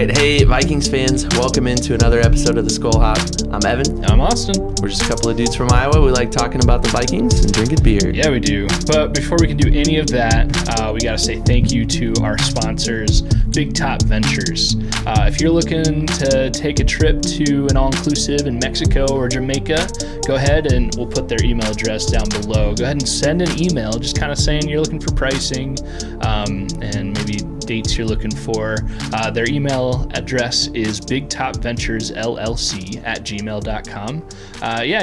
right. Hey, Vikings fans. Welcome into another episode of the Skol Hop. I'm Evan. I'm Austin. We're just a couple of dudes from Iowa. We like talking about the Vikings and drinking beer. Yeah, we do. But before we can do any of that, we got to say thank you to our sponsors, Big Top Ventures. If you're looking to take a trip to an all-inclusive in Mexico or Jamaica, go ahead and we'll put their email address down below. Go ahead and send an email just kind of saying you're looking for pricing and maybe dates you're looking for. Their email address is bigtopventuresllc@gmail.com.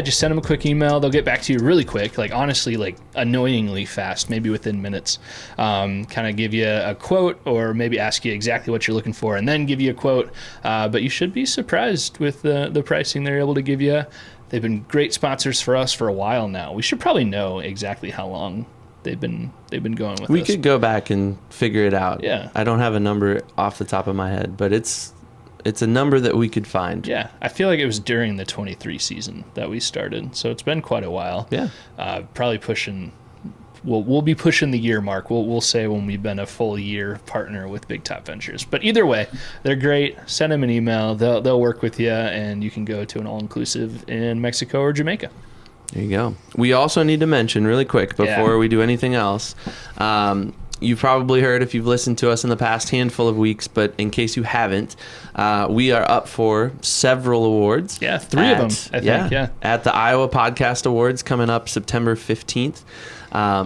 Just send them a quick email. They'll get back to you really quick, like honestly, like annoyingly fast, maybe within minutes. Kind of give you a quote or maybe ask you exactly what you're looking for and then give you a quote. But you should be surprised with the pricing they're able to give you. They've been great sponsors for us for a while now. We should probably know exactly how long they've been going with us. We could go back and figure it out. Yeah. I don't have a number off the top of my head, but it's a number that we could find. Yeah. I feel like it was during the 23 season that we started. So it's been quite a while. Yeah. Probably pushing. We'll be pushing the year mark. We'll say when we've been a full year partner with Big Top Ventures. But either way, they're great. Send them an email. They'll work with you, and you can go to an all-inclusive in Mexico or Jamaica. There you go. We also need to mention really quick before we do anything else. You've probably heard if you've listened to us in the past handful of weeks, but in case you haven't, we are up for several awards. Yeah, three of them, I think. Yeah. At the Iowa Podcast Awards coming up September 15th.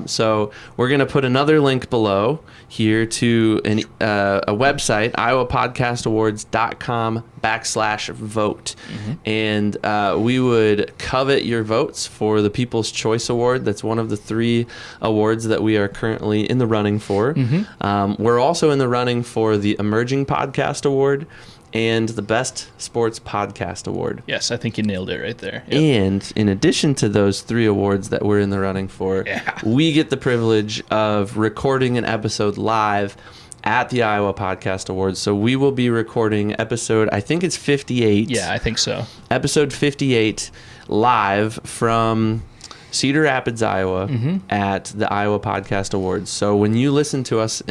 So we're going to put another link below here to a website, iowapodcastawards.com/vote. Mm-hmm. And we would covet your votes for the People's Choice Award. That's one of the 3 awards that we are currently in the running for. Mm-hmm. We're also in the running for the Emerging Podcast Award and the Best Sports Podcast Award. Yes, I think you nailed it right there. Yep. And in addition to those 3 awards that we're in the running for, we get the privilege of recording an episode live at the Iowa Podcast Awards. So we will be recording episode, I think it's 58. Yeah, I think so. Episode 58 live from Cedar Rapids, Iowa, at the Iowa Podcast Awards. So when you listen to us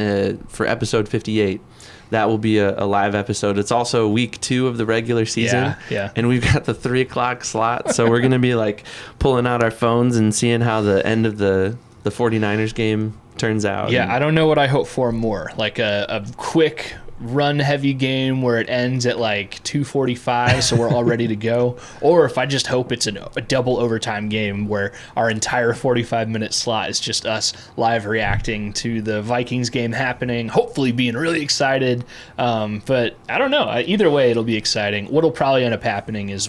for episode 58, that will be a live episode. It's also week 2 of the regular season. Yeah. And we've got the 3:00 slot. So we're going to be like pulling out our phones and seeing how the end of the 49ers game turns out. Yeah, I don't know what I hope for more. Like a quick run-heavy game where it ends at like 2:45, so we're all ready to go. Or if I just hope it's a double overtime game where our entire 45-minute slot is just us live reacting to the Vikings game happening, hopefully being really excited. But I don't know. Either way, it'll be exciting. What'll probably end up happening is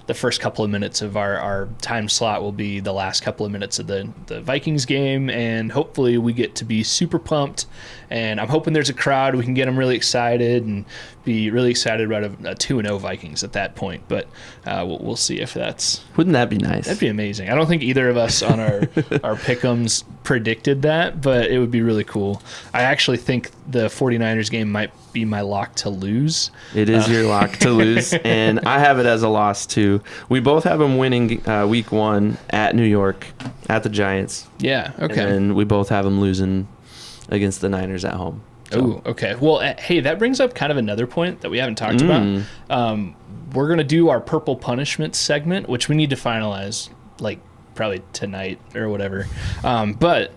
the first couple of minutes of our time slot will be the last couple of minutes of the Vikings game, and hopefully we get to be super pumped. And I'm hoping there's a crowd. We can get them really excited and be really excited about a 2-0 Vikings at that point. But we'll see if that's... Wouldn't that be nice? That'd be amazing. I don't think either of us on our pick'ems predicted that, but it would be really cool. I actually think the 49ers game might be my lock to lose. It is your lock to lose, and I have it as a loss too. We both have them winning week 1 at New York at the Giants. Yeah, okay. And we both have them losing against the Niners at home. So. Oh, okay. Well, hey, that brings up kind of another point that we haven't talked about. We're going to do our Purple Punishment segment, which we need to finalize like probably tonight or whatever. But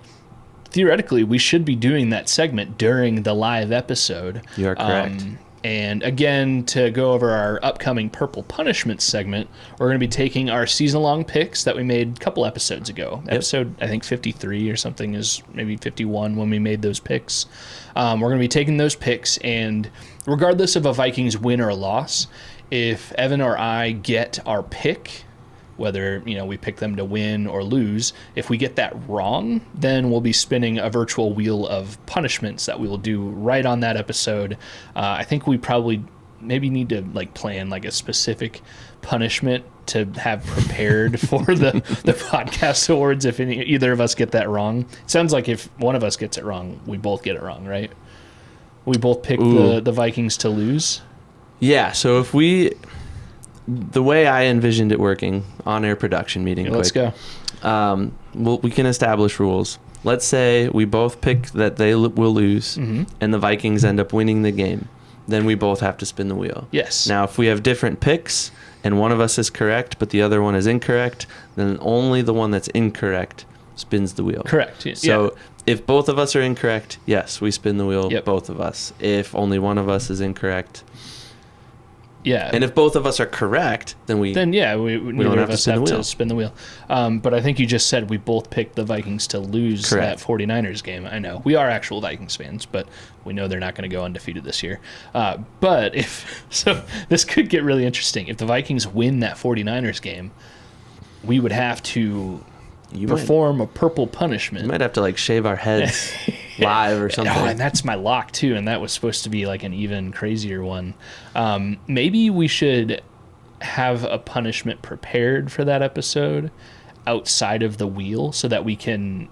theoretically, we should be doing that segment during the live episode. You are correct. And again, to go over our upcoming Purple Punishment segment, we're going to be taking our season-long picks that we made a couple episodes ago. Yep. Episode, I think, 53 or something is maybe 51 when we made those picks. We're going to be taking those picks, and regardless of a Vikings win or a loss, if Evan or I get our pick, whether we pick them to win or lose, if we get that wrong, then we'll be spinning a virtual wheel of punishments that we will do right on that episode. I think we probably maybe need to plan a specific punishment to have prepared for the podcast awards if either of us get that wrong. It sounds like if one of us gets it wrong, we both get it wrong, right? We both pick the Vikings to lose. Yeah, so if the way I envisioned it working, on-air production meeting. Yeah, let's go. We can establish rules. Let's say we both pick that they will lose, and the Vikings end up winning the game. then we both have to spin the wheel. Yes. Now, if we have different picks and one of us is correct, but the other one is incorrect, then only the one that's incorrect spins the wheel. Correct. Yeah. So if both of us are incorrect, yes, we spin the wheel, Yep. both of us. If only one of us is incorrect, yeah. and if both of us are correct, then we neither of us have wheel. to spin the wheel. But I think you just said we both picked the Vikings to lose Correct. that 49ers game. I know. We are actual Vikings fans, but we know they're not going to go undefeated this year. But so this could get really interesting. If the Vikings win that 49ers game, we would have to perform a purple punishment. We might have to like shave our heads live or something. Oh, and that's my lock too, and that was supposed to be like an even crazier one. Maybe we should have a punishment prepared for that episode outside of the wheel so that we can,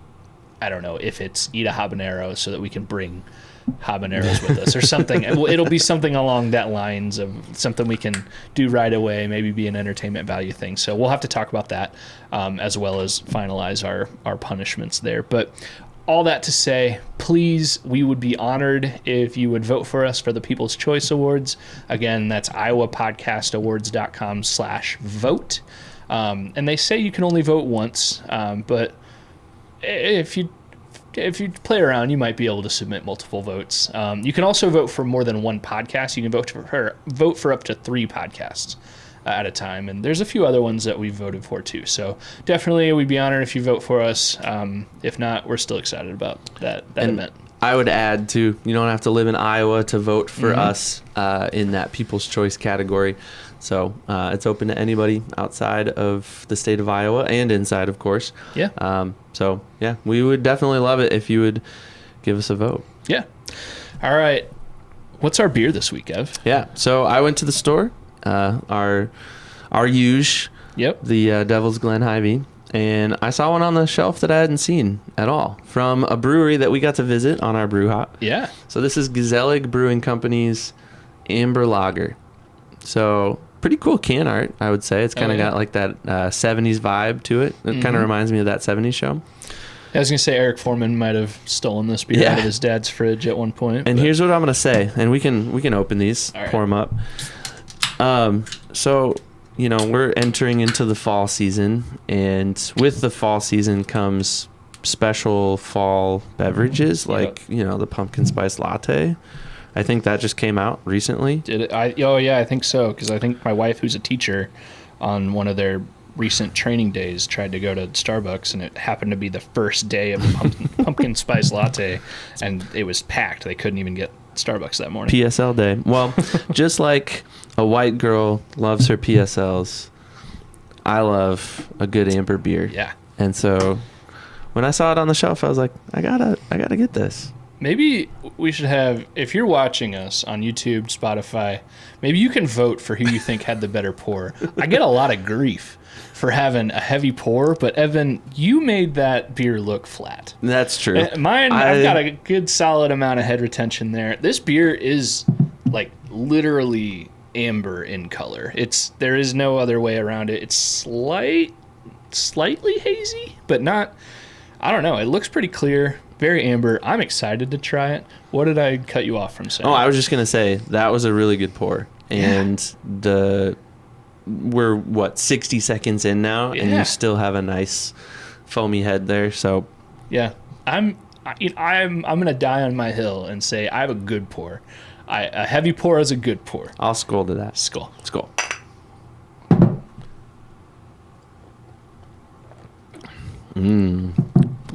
I don't know, if it's eat a habanero, so that we can bring habaneros with us or something. It'll be something along that lines of something we can do right away, maybe be an entertainment value thing. So we'll have to talk about that as well as finalize our punishments there. But all that to say, please, we would be honored if you would vote for us for the People's Choice Awards. Again, that's iowapodcastawards.com/vote. And they say you can only vote once, but if you play around, you might be able to submit multiple votes. You can also vote for more than one podcast. You can vote for up to 3 podcasts at a time. And there's a few other ones that we've voted for too. So definitely we'd be honored if you vote for us. If not, we're still excited about that event. I would add too, you don't have to live in Iowa to vote for us in that People's Choice category. So it's open to anybody outside of the state of Iowa and inside, of course. Yeah. So, yeah, we would definitely love it if you would give us a vote. Yeah. All right. What's our beer this week, Ev? Yeah. So I went to the store, our huge, the Devil's Glen Hy-Vee, and I saw one on the shelf that I hadn't seen at all from a brewery that we got to visit on our brew hop. Yeah. So this is Gezellig Brewing Company's Amber Lager. So pretty cool can art, I would say. It's kind of got like that 70s vibe to it. It kind of reminds me of that 70s show. I was going to say Eric Foreman might have stolen this beer out of his dad's fridge at one point. And here's what I'm going to say, and we can open these, pour them up. So, you know, we're entering into the fall season, and with the fall season comes special fall beverages like, you know, the pumpkin spice latte. I think that just came out recently. Did it? Oh, yeah, I think so, because I think my wife, who's a teacher, on one of their recent training days tried to go to Starbucks, and it happened to be the first day of the pumpkin spice latte, and it was packed. They couldn't even get Starbucks that morning. PSL day. Well, just like a white girl loves her PSLs, I love a good amber beer. Yeah. And so when I saw it on the shelf, I was like, I gotta get this. Maybe we should have, if you're watching us on YouTube, Spotify, maybe you can vote for who you think had the better pour. I get a lot of grief for having a heavy pour, but Evan, you made that beer look flat. That's true. Mine, I've got a good solid amount of head retention there. This beer is like literally amber in color. There is no other way around it. It's slightly hazy, but not, I don't know. It looks pretty clear. Very amber. I'm excited to try it. What did I cut you off from saying? Oh, I was just going to say, that was a really good pour. And we're 60 seconds in now, and you still have a nice foamy head there. So yeah, I'm going to die on my hill and say I have a good pour. A heavy pour is a good pour. I'll Skol to that. Skol. Skol.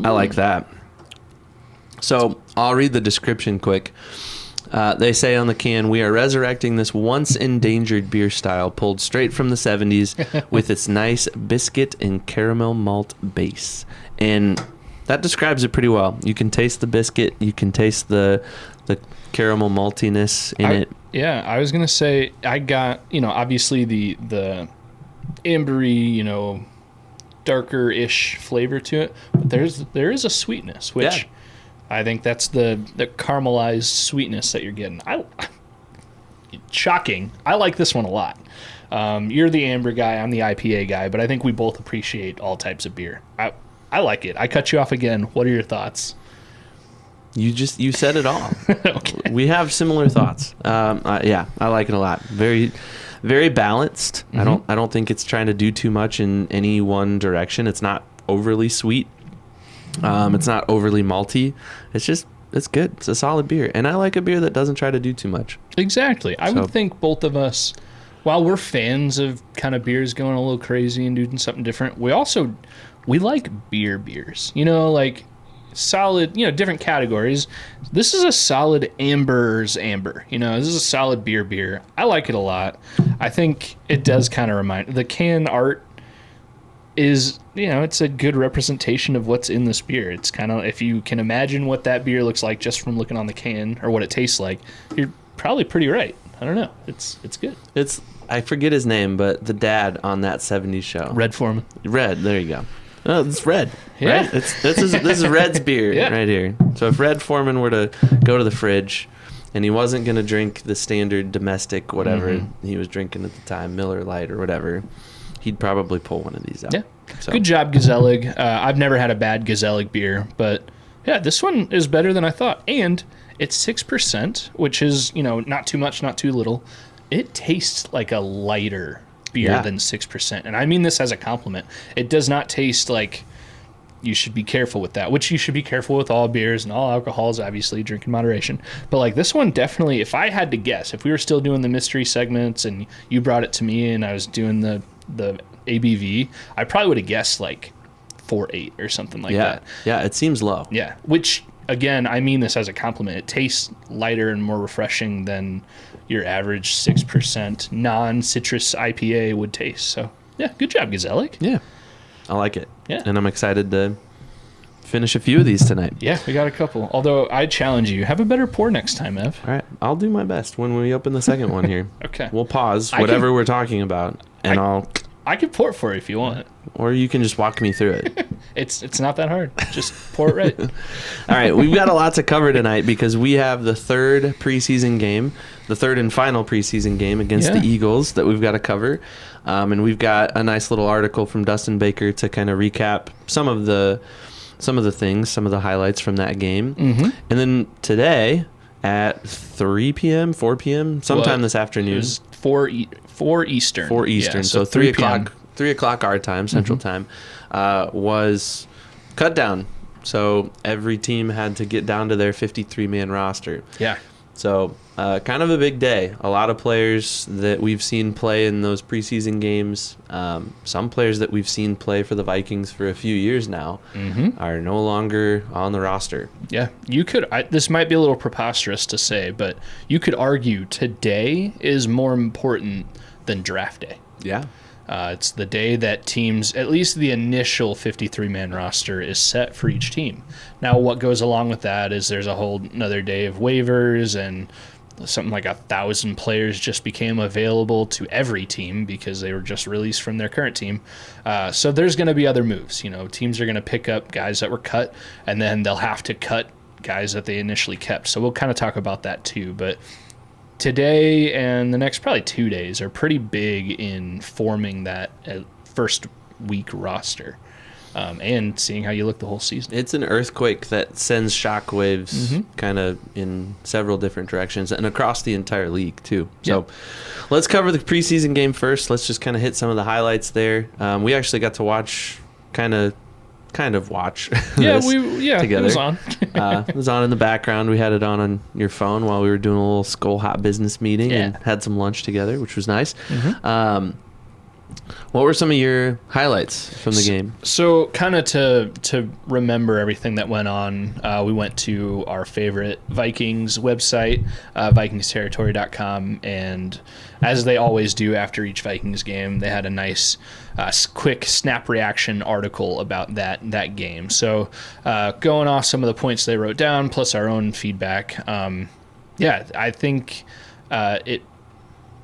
I like that. So I'll read the description quick. They say on the can, we are resurrecting this once endangered beer style pulled straight from the 70s with its nice biscuit and caramel malt base. And that describes it pretty well. You can taste the biscuit. You can taste the caramel maltiness in it. Yeah, I was going to say, I got, obviously the ambery, darker-ish flavor to it. But there is a sweetness, which... Yeah. I think that's the caramelized sweetness that you're getting. Shocking. I like this one a lot. You're the amber guy. I'm the IPA guy, but I think we both appreciate all types of beer. I like it. I cut you off again. What are your thoughts? You said it all. Okay. We have similar thoughts. Yeah, I like it a lot. Very, very balanced. I don't think it's trying to do too much in any one direction. It's not overly sweet. It's not overly malty. It's good. It's a solid beer, and I like a beer that doesn't try to do too much. Exactly. I would think both of us, while we're fans of kind of beers going a little crazy and doing something different, we like beers. Like solid, different categories. This is a solid amber. This is a solid beer. I like it a lot. I think it does kind of remind, the can art is, it's a good representation of what's in this beer. It's kind of, if you can imagine what that beer looks like just from looking on the can or what it tastes like, you're probably pretty right. I don't know. It's good. I forget his name, but the dad on that 70s show. Red Foreman. Red, there you go. Oh, it's Red. Yeah. Right? This is Red's beer right here. So if Red Foreman were to go to the fridge and he wasn't going to drink the standard domestic whatever he was drinking at the time, Miller Lite or whatever, he'd probably pull one of these out. Yeah. So. Good job, Gezellig. I've never had a bad Gezellig beer, but yeah, this one is better than I thought. And it's 6%, which is, not too much, not too little. It tastes like a lighter beer than 6%. And I mean this as a compliment. It does not taste like, you should be careful with that, which you should be careful with all beers and all alcohols, obviously, drink in moderation. But like this one definitely, if I had to guess, if we were still doing the mystery segments and you brought it to me and I was doing the ABV, I probably would have guessed like 4.8 or something like that. Yeah, it seems low. Yeah, which again, I mean this as a compliment. It tastes lighter and more refreshing than your average 6% non-citrus IPA would taste. So yeah, good job, Gezellig. Yeah, I like it. Yeah, and I'm excited to finish a few of these tonight. Yeah, we got a couple. Although I challenge you, have a better pour next time, Ev. All right, I'll do my best when we open the second one here. Okay, we'll pause whatever we're talking about, and I can pour it for you if you want. Or you can just walk me through it. It's not that hard. Just pour it right. All right, we've got a lot to cover tonight because we have the third preseason game, the third and final preseason game against the Eagles that we've got to cover. And we've got a nice little article from Dustin Baker to kind of recap some of the things, some of the highlights from that game. And then today at 3 p.m., 4 p.m., sometime this afternoon. It was 4 Eastern. 4 Eastern, yeah, so 3 o'clock. 3 o'clock our time, Central Time, was Cutdown. So every team had to get down to their 53-man roster. Yeah. So kind of a big day. A lot of players that we've seen play in those preseason games, some players that we've seen play for the Vikings for a few years now, are no longer on the roster. Yeah. This might be a little preposterous to say, but you could argue today is more important than draft day. Yeah. It's the day that teams, at least the initial 53-man roster, is set for each team. Now, what goes along with that is there's a whole another day of waivers, and something like 1,000 players just became available to every team because they were just released from their current team. So there's going to be other moves. Teams are going to pick up guys that were cut, and then they'll have to cut guys that they initially kept. So we'll kind of talk about that too, but today and the next probably 2 days are pretty big in forming that first week roster and seeing how you look the whole season. It's an earthquake that sends shockwaves kind of in several different directions and across the entire league too. So let's cover the preseason game first. Let's just kind of hit some of the highlights there. We actually got to watch kind of watch together. It was on. It was on in the background. We had it on your phone while we were doing a little Skol Hop business meeting and had some lunch together, which was nice. What were some of your highlights from the game? So kind of to remember everything that went on, we went to our favorite Vikings website, vikingsterritory.com, and as they always do after each Vikings game, they had a nice quick snap reaction article about that game. So going off some of the points they wrote down, plus our own feedback, I think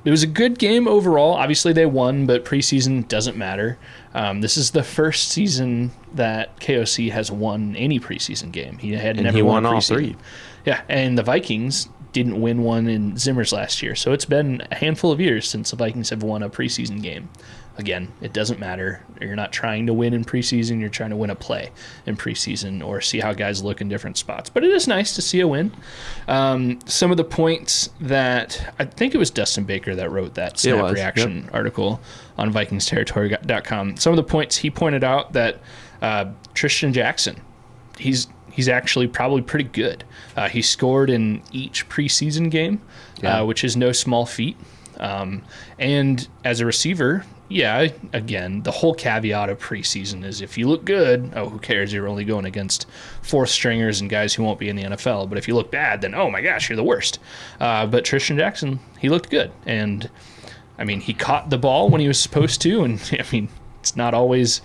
it was a good game overall. Obviously, they won, but preseason doesn't matter. This is the first season that KOC has won any preseason game. He never won all three. Yeah, and the Vikings didn't win one in Zimmer's last year. So it's been a handful of years since the Vikings have won a preseason game. again, it doesn't matter. You're not trying to win in preseason. You're trying to win a play in preseason or see how guys look in different spots. But it is nice to see a win. Some of the points that I think it was Dustin Baker that wrote that snap reaction article on VikingsTerritory.com. Some of the points he pointed out that Tristan Jackson, he's actually probably pretty good. He scored in each preseason game, which is no small feat. And as a receiver, again, the whole caveat of preseason is if you look good, who cares? You're only going against fourth stringers and guys who won't be in the NFL. But if you look bad, then, oh my gosh, you're the worst. But Tristan Jackson, he looked good. And, I mean, he caught the ball when he was supposed to. And, I mean, it's not always...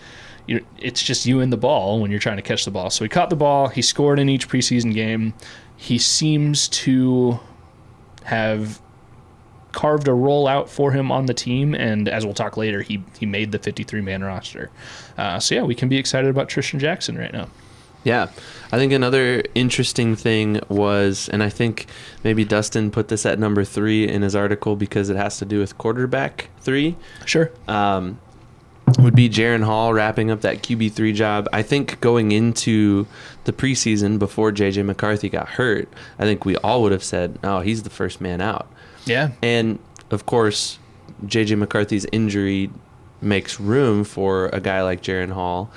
it's just you and the ball when you're trying to catch the ball. So he caught the ball. He scored in each preseason game. He seems to have carved a role out for him on the team, and as we'll talk later, he made the 53-man roster. We can be excited about Tristan Jackson right now. Yeah, I think another interesting thing was, and I think maybe Dustin put this at number 3 in his article because it has to do with quarterback 3. Sure. Would be Jaren Hall wrapping up that QB3 job. I think going into the preseason before J.J. McCarthy got hurt, I think we all would have said, oh, he's the first man out. Yeah. And, of course, J.J. McCarthy's injury makes room for a guy like Jaren Hall,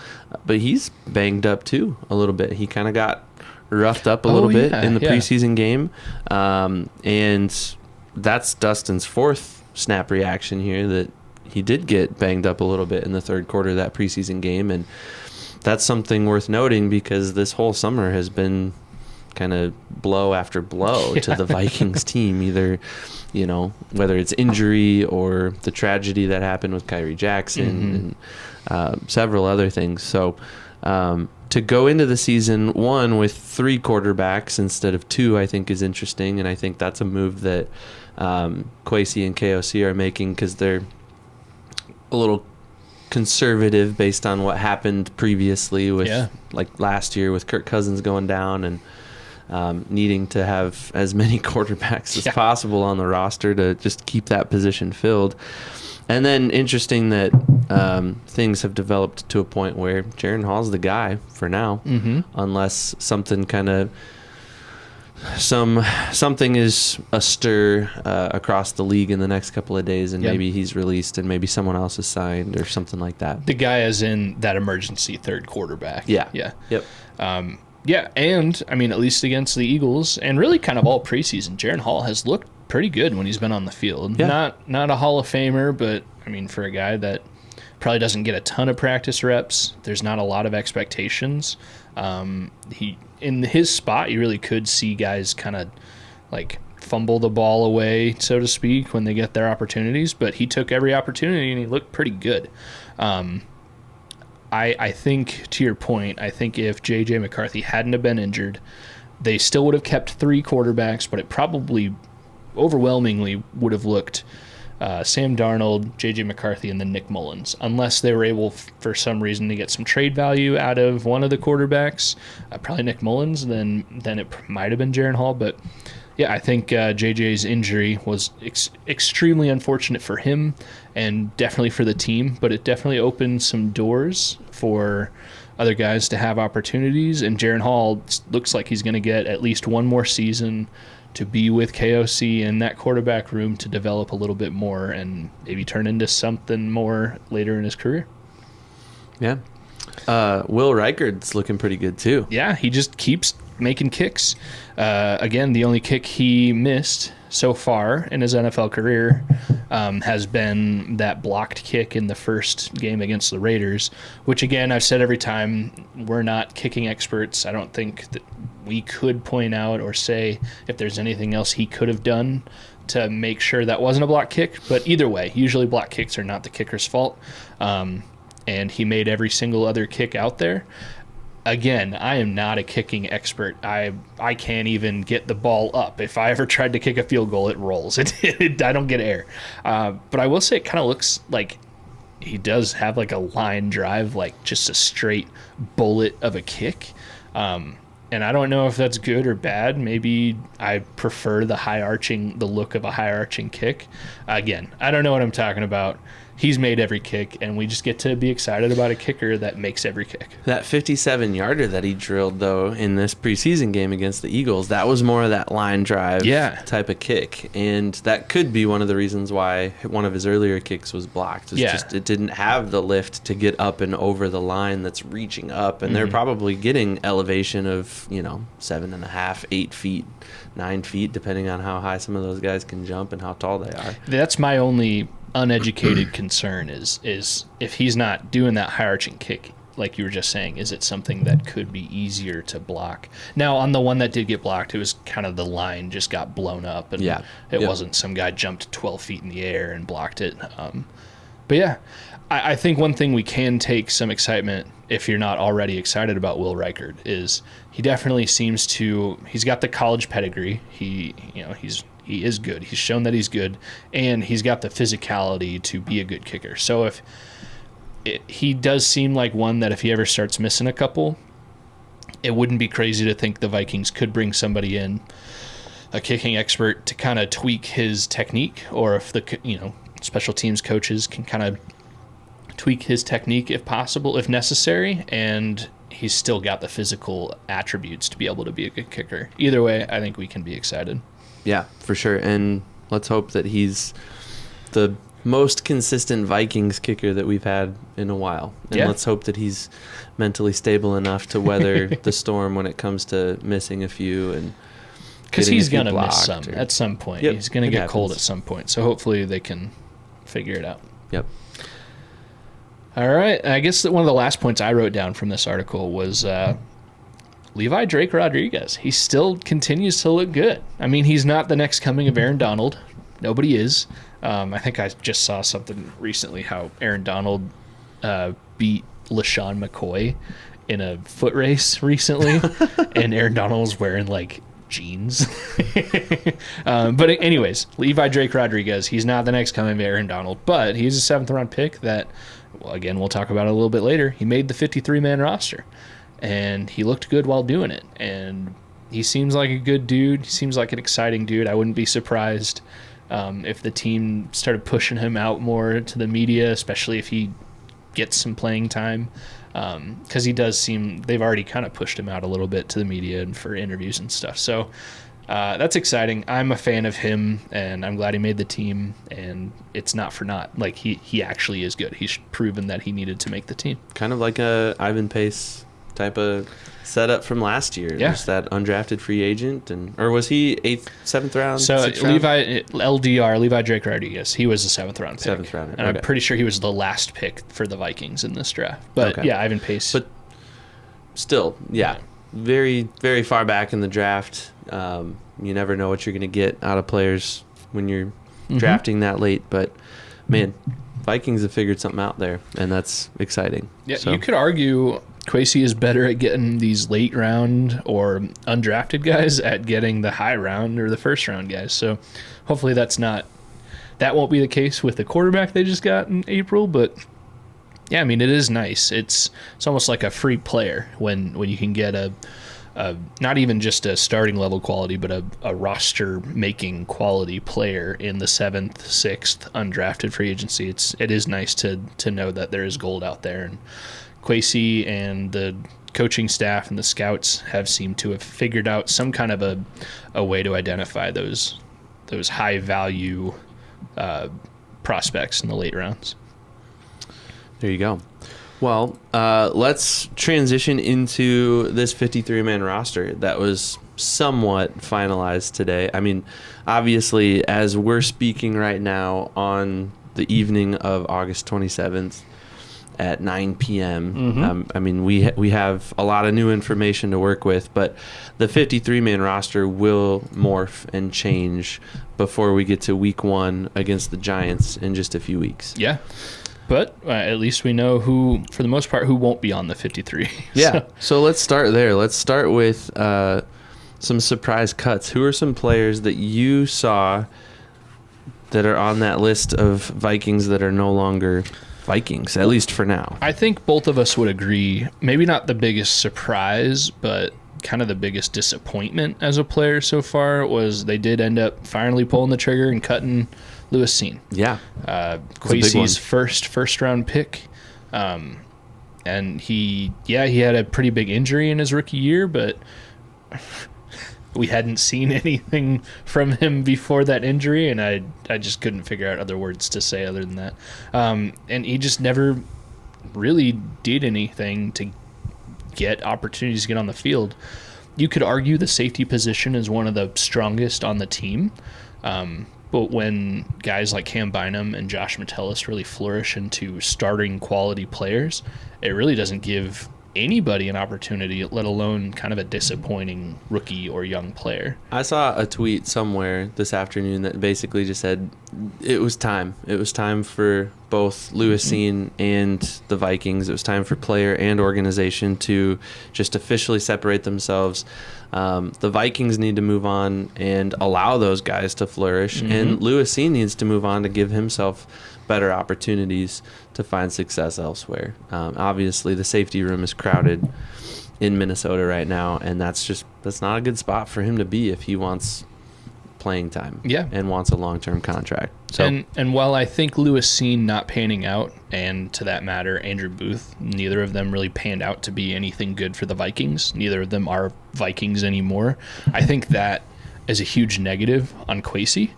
but he's banged up too a little bit. He kind of got roughed up a little bit in the preseason game, and that's Dustin's 4th snap reaction here, that he did get banged up a little bit in the third quarter of that preseason game, and that's something worth noting because this whole summer has been kind of blow after blow to the Vikings team, either, whether it's injury or the tragedy that happened with Kyrie Jackson and several other things. So to go into the season, one, with 3 quarterbacks instead of 2, I think is interesting, and I think that's a move that Kwesi and KOC are making because they're a little conservative based on what happened previously with like last year with Kirk Cousins going down and needing to have as many quarterbacks as possible on the roster to just keep that position filled. And then interesting that things have developed to a point where Jaren Hall's the guy for now, unless something something is astir across the league in the next couple of days, and maybe he's released and maybe someone else is signed or something like that. The guy is in that emergency third quarterback. Yeah. Yep. And I mean, at least against the Eagles and really kind of all preseason, Jaren Hall has looked pretty good when he's been on the field. Yeah. Not a Hall of Famer, but I mean, for a guy that probably doesn't get a ton of practice reps, there's not a lot of expectations. He in his spot, you really could see guys kind of like fumble the ball away, so to speak, when they get their opportunities. But he took every opportunity and he looked pretty good. I think, to your point, I think if J.J. McCarthy hadn't have been injured, they still would have kept 3 quarterbacks, but it probably overwhelmingly would have looked Sam Darnold, J.J. McCarthy, and then Nick Mullins, unless they were able, for some reason, to get some trade value out of one of the quarterbacks, probably Nick Mullins, then it might have been Jaren Hall. But, yeah, I think J.J.'s injury was extremely unfortunate for him and definitely for the team, but it definitely opened some doors for other guys to have opportunities, and Jaren Hall looks like he's going to get at least one more season to be with KOC in that quarterback room to develop a little bit more and maybe turn into something more later in his career. Yeah. Will Reichard's looking pretty good too. Yeah, he just keeps making kicks. Again, the only kick he missed so far in his NFL career has been that blocked kick in the first game against the Raiders, which, again, I've said every time, we're not kicking experts. I don't think that we could point out or say if there's anything else he could have done to make sure that wasn't a block kick. But either way, usually block kicks are not the kicker's fault. And he made every single other kick out there. Again, I am not a kicking expert. I can't even get the ball up. If I ever tried to kick a field goal, it rolls. I don't get air. But I will say it kind of looks like he does have like a line drive, like just a straight bullet of a kick. And I don't know if that's good or bad. Maybe I prefer the look of a high arching kick. Again, I don't know what I'm talking about. he's made every kick, and we just get to be excited about a kicker that makes every kick. That 57-yarder that he drilled, though, in this preseason game against the Eagles, that was more of that line drive type of kick. And that could be one of the reasons why one of his earlier kicks was blocked. It's just it didn't have the lift to get up and over the line that's reaching up. And they're probably getting elevation of, 7.5, 8 feet, 9 feet, depending on how high some of those guys can jump and how tall they are. That's my only uneducated concern is if he's not doing that high arching kick, like you were just saying, is it something that could be easier to block? Now, on the one that did get blocked, it was kind of the line just got blown up, and it wasn't some guy jumped 12 feet in the air and blocked it. But yeah, I think one thing we can take some excitement, if you're not already excited about Will Reichard, is he definitely seems to, he's got the college pedigree. He is good. He's shown that he's good, and he's got the physicality to be a good kicker. So he does seem like one that if he ever starts missing a couple, it wouldn't be crazy to think the Vikings could bring somebody in, a kicking expert, to kind of tweak his technique, or if the special teams coaches can kind of tweak his technique if possible, if necessary, and he's still got the physical attributes to be able to be a good kicker. Either way, I think we can be excited. Yeah, for sure. And let's hope that he's the most consistent Vikings kicker that we've had in a while. And let's hope that he's mentally stable enough to weather the storm when it comes to missing a few. And because he's going to miss some at some point. He's going to get cold at some point. So hopefully they can figure it out. Yep. All right. I guess that one of the last points I wrote down from this article was Levi Drake Rodriguez. He still continues to look good. I mean, he's not the next coming of Aaron Donald. Nobody is. I think I just saw something recently how Aaron Donald beat LaShawn McCoy in a foot race recently, and Aaron Donald was wearing like jeans. But anyways, Levi Drake Rodriguez, he's not the next coming of Aaron Donald, but he's a 7th round pick that, well, again, we'll talk about it a little bit later. He made the 53-man roster, and he looked good while doing it. And he seems like a good dude. He seems like an exciting dude. I wouldn't be surprised if the team started pushing him out more to the media, especially if he gets some playing time, because he does seem, they've already kind of pushed him out a little bit to the media and for interviews and stuff. So that's exciting. I'm a fan of him, and I'm glad he made the team, and it's not for naught. Like, he actually is good. He's proven that he needed to make the team. Kind of like a Ivan Pace type of setup from last year. Yeah. Just that undrafted free agent, or was he 8th, 7th round? So Levi Drake Rodriguez, he was a 7th round pick. 7th round. And I'm pretty sure he was the last pick for the Vikings in this draft. But yeah, Ivan Pace. But still, very, very far back in the draft. You never know what you're going to get out of players when you're drafting that late. But man, Vikings have figured something out there, and that's exciting. Yeah, so you could argue Kwesi is better at getting these late round or undrafted guys at getting the high round or the first round guys. So hopefully that won't be the case with the quarterback they just got in April. But yeah, I mean, it is nice. It's almost like a free player when you can get a not even just a starting level quality, but a roster making quality player in the 7th, 6th undrafted free agency. It is nice to know that there is gold out there. And Kwesi and the coaching staff and the scouts have seemed to have figured out some kind of a way to identify those high value prospects in the late rounds. There you go. Well, let's transition into this 53-man roster that was somewhat finalized today. I mean, obviously, as we're speaking right now on the evening of August 27th, at 9 p.m. I mean, we have a lot of new information to work with, but the 53-man roster will morph and change before we get to week 1 against the Giants in just a few weeks. Yeah. But at least we know who, for the most part, who won't be on the 53. Yeah. So let's start there. Let's start with some surprise cuts. Who are some players that you saw that are on that list of Vikings that are no longer Vikings, at least for now? I think both of us would agree, maybe not the biggest surprise, but kind of the biggest disappointment as a player so far was they did end up finally pulling the trigger and cutting Lewis Seen. Yeah. Kwesi's first round pick. And he had a pretty big injury in his rookie year, but we hadn't seen anything from him before that injury, and I just couldn't figure out other words to say other than that. And he just never really did anything to get opportunities to get on the field. You could argue the safety position is one of the strongest on the team, but when guys like Cam Bynum and Josh Metellus really flourish into starting quality players, it really doesn't give anybody an opportunity, let alone kind of a disappointing rookie or young player. I saw a tweet somewhere this afternoon that basically just said it was time. It was time for both Lewis Seen and the Vikings. It was time for player and organization to just officially separate themselves. The Vikings need to move on and allow those guys to flourish, and Lewis Seen needs to move on to give himself better opportunities to find success elsewhere. Obviously, the safety room is crowded in Minnesota right now, and that's not a good spot for him to be if he wants playing time and wants a long-term contract. So, and while I think Lewis Seen not panning out, and to that matter, Andrew Booth, neither of them really panned out to be anything good for the Vikings. Neither of them are Vikings anymore. I think that is a huge negative on Kwesi.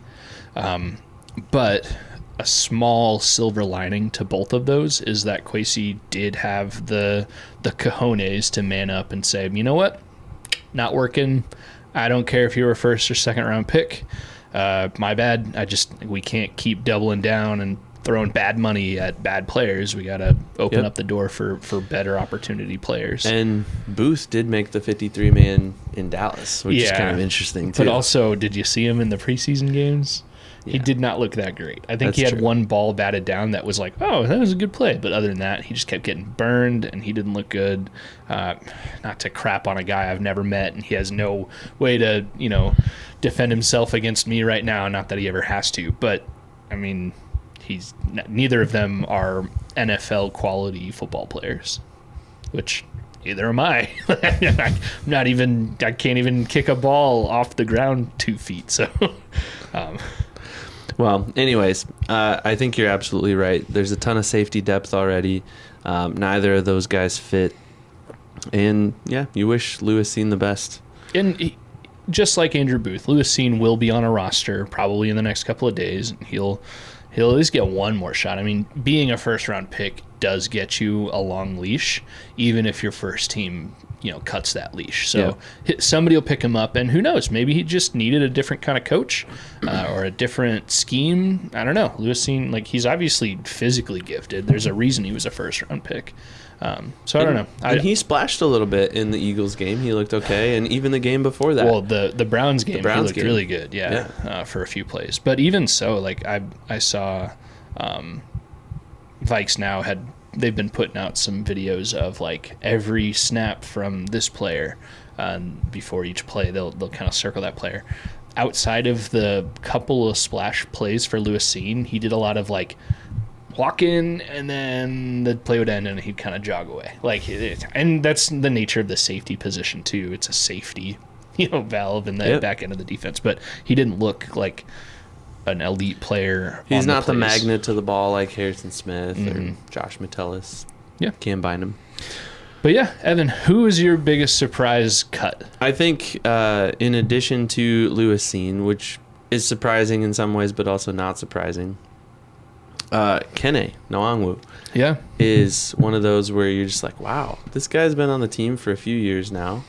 But a small silver lining to both of those is that Kwesi did have the cojones to man up and say, you know what, not working. I don't care if you're a first or second round pick. My bad. We can't keep doubling down and throwing bad money at bad players. We got to open up the door for better opportunity players. And Booth did make the 53-man in Dallas, which is kind of interesting too. But also, did you see him in the preseason games? Yeah. He did not look that great. I think he had one ball batted down that was like, oh, that was a good play. But other than that, he just kept getting burned, and he didn't look good. Not to crap on a guy I've never met, and he has no way to, defend himself against me right now. Not that he ever has to. But, I mean, neither of them are NFL quality football players, which neither am I. I can't even kick a ball off the ground 2 feet. So, well, anyways, I think you're absolutely right. There's a ton of safety depth already. Neither of those guys fit. And, you wish Lewis Seen the best. And just like Andrew Booth, Lewis Seen will be on a roster probably in the next couple of days. He'll at least get one more shot. I mean, being a first-round pick does get you a long leash, even if your first team cuts that leash. So somebody will pick him up, and who knows? Maybe he just needed a different kind of coach or a different scheme. I don't know. Lewis Seen, he's obviously physically gifted. There's a reason he was a first-round pick. So I don't know. And he splashed a little bit in the Eagles game. He looked okay, and even the game before that. Well, the Browns game, he looked really good, for a few plays. But even so, I saw Vikes now they've been putting out some videos of every snap from this player. Before each play, they'll kind of circle that player. Outside of the couple of splash plays for Lewis Seen, he did a lot of walk in, and then the play would end, and he'd kind of jog away. And that's the nature of the safety position too. It's a safety, valve in the back end of the defense. But he didn't look like an elite player. He's not the magnet to the ball like Harrison Smith or Josh Metellus. Cam Bynum. But Evan, who is your biggest surprise cut? I think in addition to Lewis Seen, which is surprising in some ways, but also not surprising, Kene Nwangwu is one of those where you're just like, wow, this guy's been on the team for a few years now.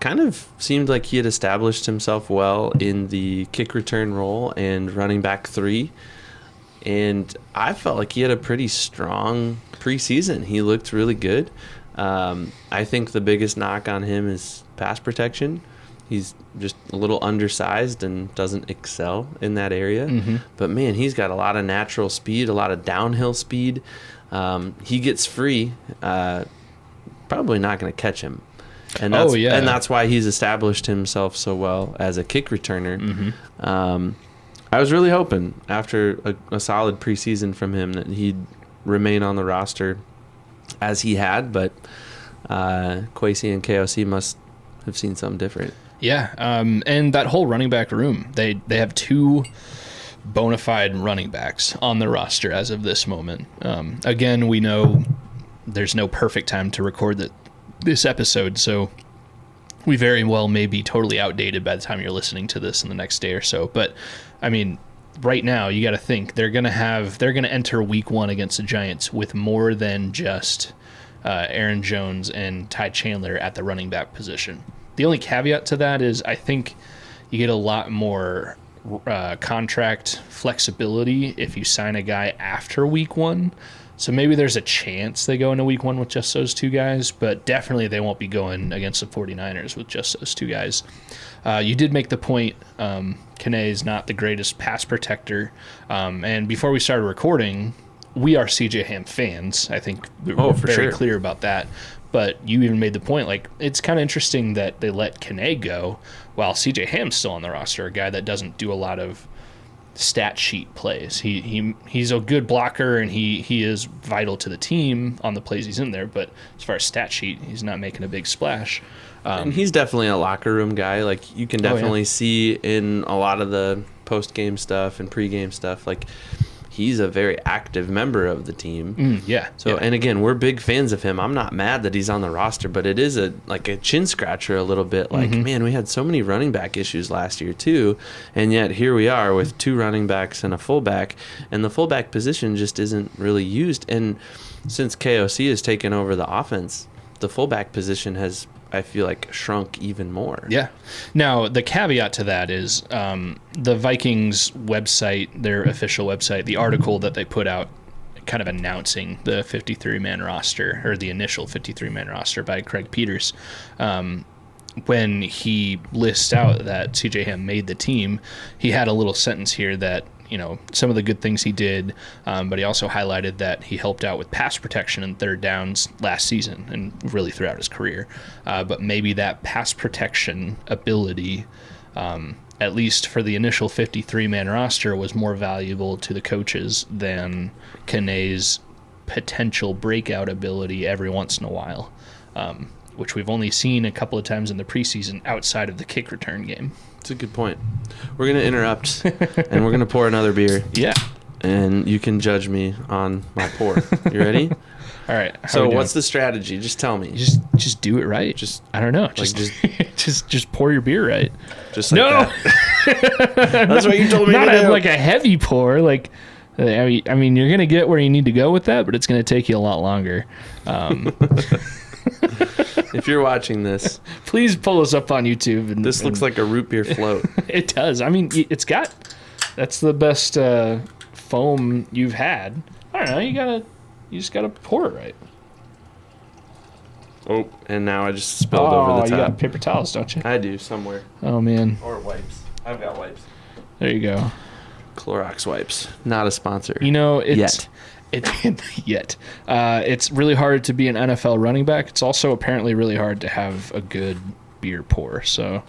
Kind of seemed like he had established himself well in the kick return role and running back 3. And I felt like he had a pretty strong preseason. He looked really good. I think the biggest knock on him is pass protection. He's just a little undersized and doesn't excel in that area. But, man, he's got a lot of natural speed, a lot of downhill speed. He gets free. Probably not going to catch him. And that's why he's established himself so well as a kick returner. I was really hoping after a solid preseason from him that he'd remain on the roster as he had, but Kwesi and KOC must have seen something different. Yeah, and that whole running back room, they have 2 bona fide running backs on the roster as of this moment. Again, we know there's no perfect time to record this episode, so we very well may be totally outdated by the time you're listening to this in the next day or so. But I mean, right now you got to think they're going to enter week 1 against the Giants with more than just Aaron Jones and Ty Chandler at the running back position. The only caveat to that is I think you get a lot more contract flexibility if you sign a guy after week 1. So maybe there's a chance they go into week 1 with just those 2 guys, but definitely they won't be going against the 49ers with just those 2 guys. You did make the point, Kene is not the greatest pass protector. And before we started recording, we are CJ Ham fans. I think we're very clear about that. But you even made the point, like, it's kind of interesting that they let Kene go while CJ Ham's still on the roster, a guy that doesn't do a lot of stat sheet plays. He's a good blocker, and he is vital to the team on the plays he's in there, but as far as stat sheet, he's not making a big splash. And he's definitely a locker room guy. Like, you can definitely see in a lot of the post-game stuff and pre-game stuff, like, he's a very active member of the team. And again, we're big fans of him. I'm not mad that he's on the roster, but it is a chin scratcher a little bit. Like, man, we had so many running back issues last year too, and yet here we are with 2 running backs and a fullback, and the fullback position just isn't really used. And since KOC has taken over the offense, the fullback position has, I feel like, shrunk even more. Yeah. Now, the caveat to that is the Vikings website, their official website, the article that they put out kind of announcing the 53-man roster, or the initial 53-man roster by Craig Peters, when he lists out that CJ Ham made the team, he had a little sentence here that, you know, some of the good things he did, but he also highlighted that he helped out with pass protection and third downs last season and really throughout his career. But maybe that pass protection ability, at least for the initial 53-man roster, was more valuable to the coaches than Kane's potential breakout ability every once in a while, which we've only seen a couple of times in the preseason outside of the kick return game. That's a good point. We're going to interrupt, and we're going to pour another beer. Yeah. And you can judge me on my pour. You ready? All right. So what's the strategy? Just tell me. Just do it right. I don't know. Just pour your beer right. Just like that. That's what you told me to do. Not like a heavy pour. Like, I mean, you're going to get where you need to go with that, but it's going to take you a lot longer. If you're watching this, please pull us up on YouTube. This looks like a root beer float. It does. I mean, that's the best foam you've had. I don't know. You just gotta pour it right. Oh, and now I just spilled over the top. You got paper towels, don't you? I do, somewhere. Oh, man. Or wipes. I've got wipes. There you go. Clorox wipes. Not a sponsor. You know, Yet. It's really hard to be an NFL running back. It's also apparently really hard to have a good beer pour. So,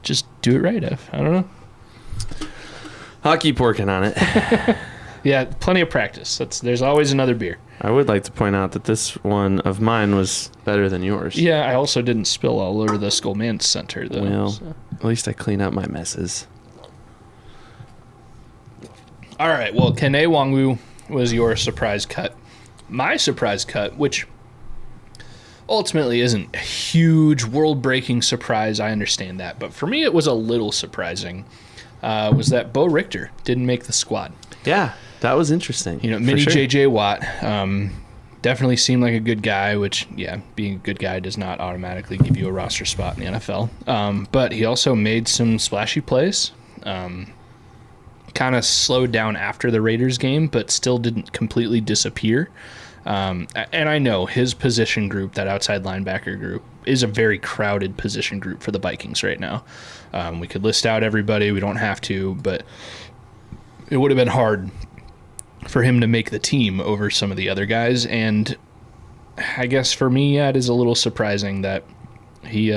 just do it right, Ev. I don't know. I'll keep working on it. Yeah, plenty of practice. There's always another beer. I would like to point out that this one of mine was better than yours. Yeah, I also didn't spill all over the Skol Man Center, though. Well, at least I clean up my messes. All right, well, Kene Nwangwu was your surprise cut. My surprise cut, which ultimately isn't a huge world-breaking surprise, I understand that, but for me it was a little surprising, was that Bo Richter didn't make the squad. Yeah, that was interesting. You know, mini sure. J.J. Watt definitely seemed like a good guy, which, yeah, being a good guy does not automatically give you a roster spot in the NFL. But he also made some splashy plays. Kind of slowed down after the Raiders game, but still didn't completely disappear. And I know his position group, that outside linebacker group, is a very crowded position group for the Vikings right now. We could list out everybody. We don't have to, but it would have been hard for him to make the team over some of the other guys. And I guess for me, yeah, it is a little surprising that he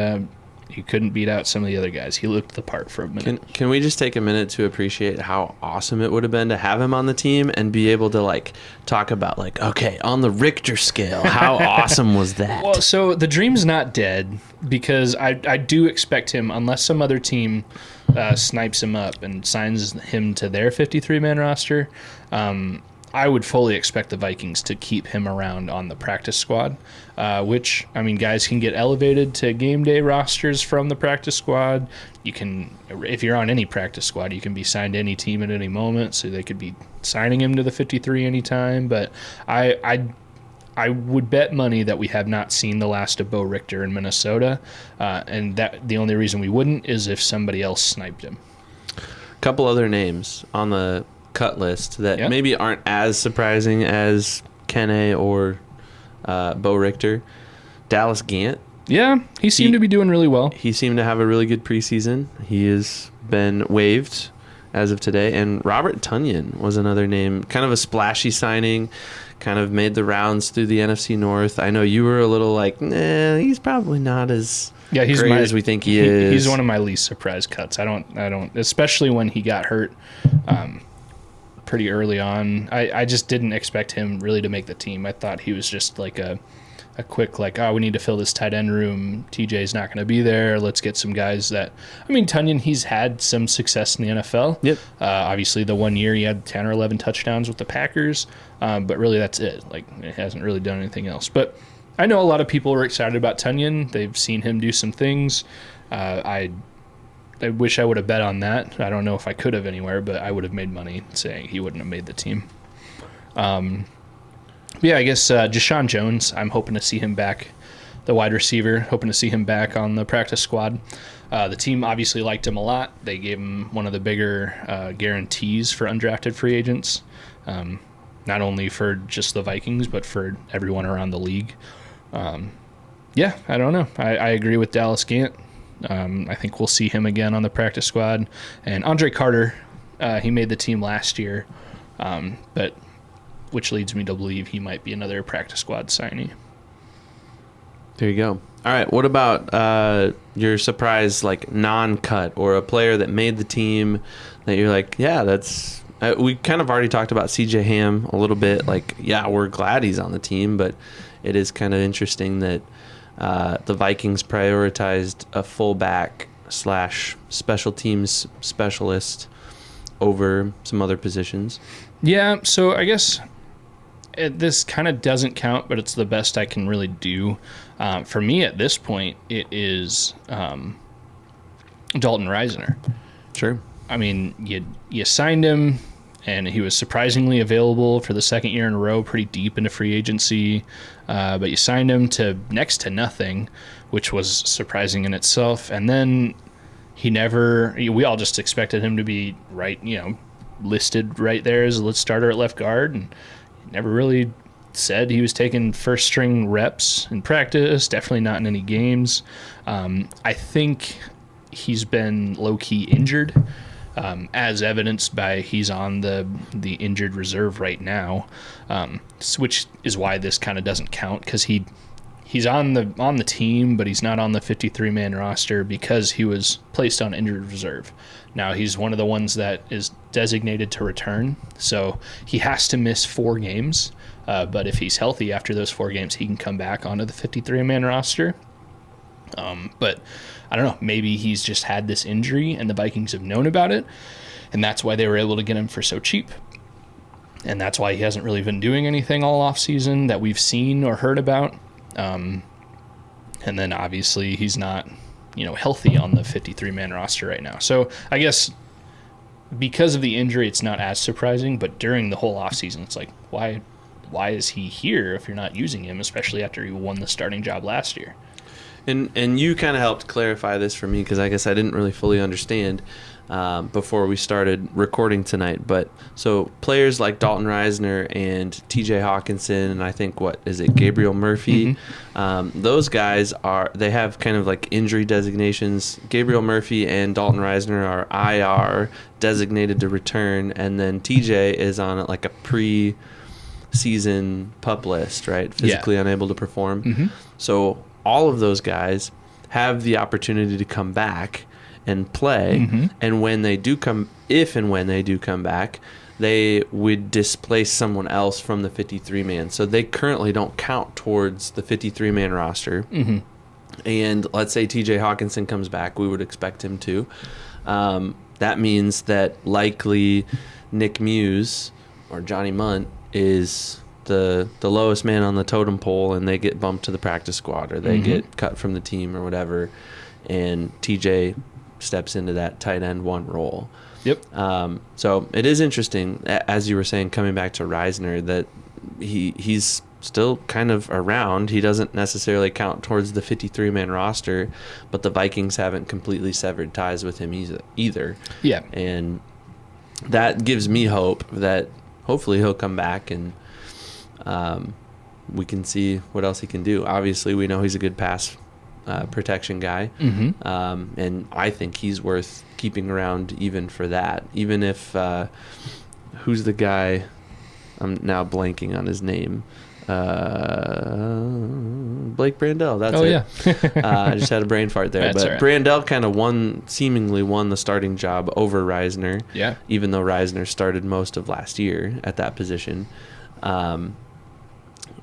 he couldn't beat out some of the other guys. He looked the part for a minute. Can we just take a minute to appreciate how awesome it would have been to have him on the team and be able to like talk about like, okay, on the Richter scale, how awesome was that? Well, so the dream's not dead because I do expect him, unless some other team snipes him up and signs him to their 53-man roster, I would fully expect the Vikings to keep him around on the practice squad, which, I mean, guys can get elevated to game day rosters from the practice squad. You can, if you're on any practice squad, you can be signed to any team at any moment, so they could be signing him to the 53 anytime. But I would bet money that we have not seen the last of Bo Richter in Minnesota, and that the only reason we wouldn't is if somebody else sniped him. A couple other names on the cut list that maybe aren't as surprising as Kene or Bo Richter. Dallas Gant. Yeah, he seemed to be doing really well. He seemed to have a really good preseason. He has been waived as of today. And Robert Tonyan was another name, kind of a splashy signing, kind of made the rounds through the NFC North. I know you were a little like, nah, he's probably not as great as we think he is. He's one of my least surprised cuts. I don't, especially when he got hurt pretty early on. I just didn't expect him really to make the team. I thought he was just like a quick, like, we need to fill this tight end room. TJ's not going to be there. Let's get some guys that, I mean, Tonyan, he's had some success in the NFL. Yep. Obviously, the 1 year he had 10 or 11 touchdowns with the Packers, but really that's it. Like, it hasn't really done anything else. But I know a lot of people were excited about Tonyan. They've seen him do some things. I wish I would have bet on that. I don't know if I could have anywhere, but I would have made money saying he wouldn't have made the team. Yeah, I guess Deshaun Jones, I'm hoping to see him back, the wide receiver, hoping to see him back on the practice squad. The team obviously liked him a lot. They gave him one of the bigger guarantees for undrafted free agents, not only for just the Vikings, but for everyone around the league. Yeah, I don't know. I agree with Dallas Gant. I think we'll see him again on the practice squad. And Andre Carter, he made the team last year, but which leads me to believe he might be another practice squad signee. There you go. All right, what about your surprise, like, non-cut or a player that made the team that you're like, yeah, that's we kind of already talked about CJ Ham a little bit. Like, yeah, we're glad he's on the team, but it is kind of interesting that the Vikings prioritized a fullback / special teams specialist over some other positions. Yeah, so I guess this kind of doesn't count, but it's the best I can really do. For me at this point, it is Dalton Risner. Sure. I mean, you signed him, and he was surprisingly available for the second year in a row, pretty deep into free agency. But you signed him to next to nothing, which was surprising in itself. And then we all just expected him to be listed right there as a starter at left guard, and he never really said he was taking first string reps in practice, definitely not in any games. I think he's been low-key injured, as evidenced by he's on the injured reserve right now, which is why this kind of doesn't count, because he's on the team, but he's not on the 53-man roster because he was placed on injured reserve. Now he's one of the ones that is designated to return, so he has to miss 4 games. But if he's healthy after those 4 games, he can come back onto the 53-man roster. But I don't know, maybe he's just had this injury and the Vikings have known about it, and that's why they were able to get him for so cheap. And that's why he hasn't really been doing anything all offseason that we've seen or heard about. And then obviously he's not, healthy on the 53-man roster right now. So I guess because of the injury, it's not as surprising, but during the whole offseason, it's like, why is he here if you're not using him, especially after he won the starting job last year? And you kind of helped clarify this for me, because I guess I didn't really fully understand before we started recording tonight. But so players like Dalton Risner and TJ Hawkinson, and I think, Gabriel Murphy, those guys they have kind of like injury designations. Gabriel Murphy and Dalton Risner are IR, designated to return, and then TJ is on like a pre-season PUP list, right? Physically unable to perform. So all of those guys have the opportunity to come back and play. And if and when they do come back, they would displace someone else from the 53-man. So they currently don't count towards the 53-man roster. And let's say TJ Hawkinson comes back, we would expect him to. That means that likely Nick Muse or Johnny Munt is the lowest man on the totem pole, and they get bumped to the practice squad, or they get cut from the team or whatever, and TJ steps into that tight end 1 role. Yep. So it is interesting, as you were saying, coming back to Reisner, that he's still kind of around. He doesn't necessarily count towards the 53-man roster, but the Vikings haven't completely severed ties with him either. Yeah. And that gives me hope that hopefully he'll come back and we can see what else he can do. Obviously, we know he's a good pass protection guy, and I think he's worth keeping around even for that. Even if who's the guy? I'm now blanking on his name. Blake Brandel. That's it. Yeah. I just had a brain fart there. That's but right. Brandel kind of seemingly won the starting job over Reisner. Yeah. Even though Reisner started most of last year at that position.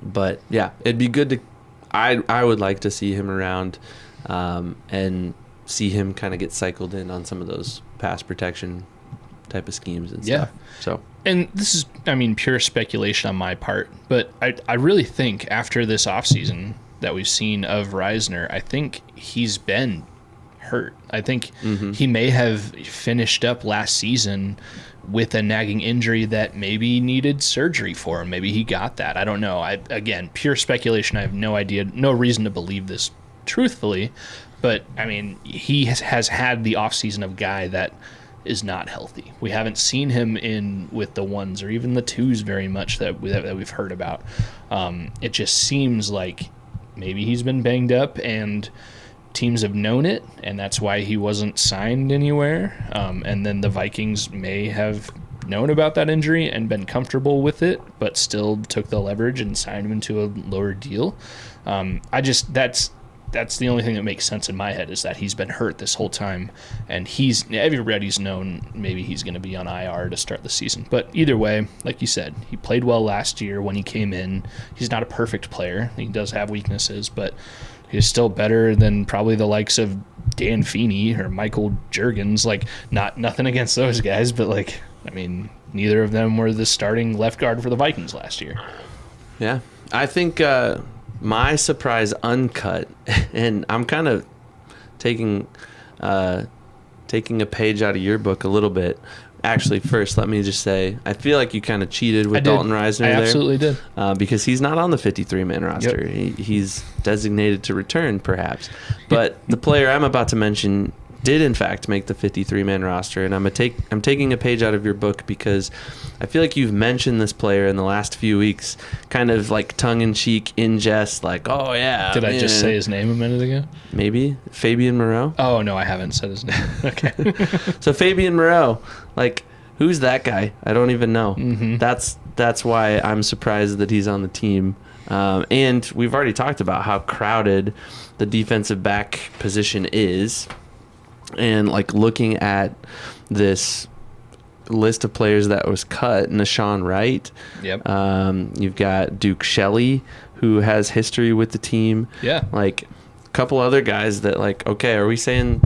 But yeah, it'd be good to. I would like to see him around, and see him kind of get cycled in on some of those pass protection type of schemes and stuff. So. And this is, pure speculation on my part, but I really think after this offseason that we've seen of Reisner, I think he's been hurt. I think he may have finished up last season with a nagging injury that maybe needed surgery for him. Maybe he got that. I don't know. Again, pure speculation. I have no idea, no reason to believe this truthfully, but he has had the offseason of guy that is not healthy. We haven't seen him in with the 1s or even the 2s very much that we've heard about. It just seems like maybe he's been banged up and teams have known it, and that's why he wasn't signed anywhere. And then the Vikings may have known about that injury and been comfortable with it, but still took the leverage and signed him into a lower deal. That's the only thing that makes sense in my head, is that he's been hurt this whole time, and everybody's known maybe he's going to be on IR to start the season. But either way, like you said, he played well last year when he came in. He's not a perfect player. He does have weaknesses, but he's still better than probably the likes of Dan Feeney or Michael Juergens. Like, nothing against those guys, but neither of them were the starting left guard for the Vikings last year. Yeah, I think my surprise uncut, and I'm kind of taking a page out of your book a little bit. Actually, first, let me just say, I feel like you kind of cheated with Dalton Reisner there. I absolutely did. Because he's not on the 53-man roster. Yep. He's designated to return, perhaps. But the player I'm about to mention did, in fact, make the 53-man roster, and I'm taking a page out of your book because I feel like you've mentioned this player in the last few weeks, kind of like tongue-in-cheek, in jest, like, oh, yeah. Did I just say his name a minute ago? Maybe. Fabian Moreau? Oh, no, I haven't said his name. Okay. So Fabian Moreau, who's that guy? I don't even know. That's why I'm surprised that he's on the team. And we've already talked about how crowded the defensive back position is. And looking at this list of players that was cut, Nashawn Wright. Yep. You've got Duke Shelley, who has history with the team. Yeah. A couple other guys that okay, are we saying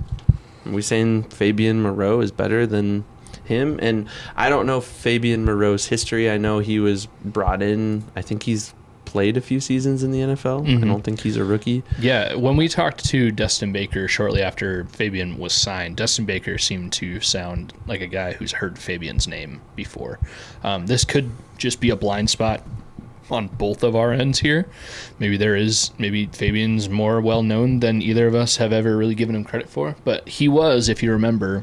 Fabian Moreau is better than him? And I don't know Fabian Moreau's history. I know he was brought in. I think he's played a few seasons in the NFL. I don't think he's a rookie. Yeah, when we talked to Dustin Baker shortly after Fabian was signed, Dustin Baker seemed to sound like a guy who's heard Fabian's name before. This could just be a blind spot on both of our ends here. Maybe Fabian's more well known than either of us have ever really given him credit for, but he was, if you remember,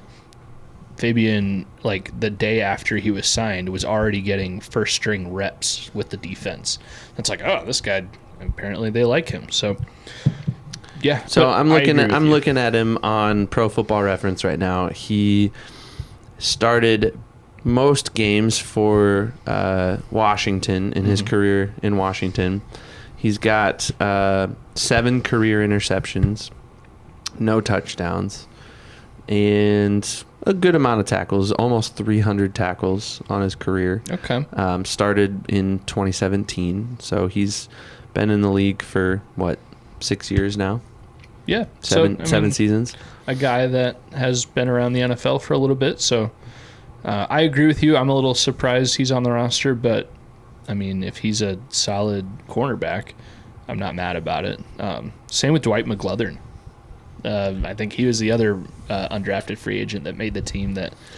Fabian, the day after he was signed, was already getting first string reps with the defense. It's oh, this guy, apparently they like him. So yeah. So I'm looking at him on Pro Football Reference right now. He started most games for Washington in his career in Washington. He's got 7 career interceptions. no touchdowns, and a good amount of tackles, almost 300 tackles on his career. Okay. Started in 2017, so he's been in the league for, 6 years now? Yeah. Seven seasons. A guy that has been around the NFL for a little bit, so I agree with you. I'm a little surprised he's on the roster, but, I mean, if he's a solid cornerback, I'm not mad about it. Same with Dwight McGlothern. I think he was the other undrafted free agent that made the team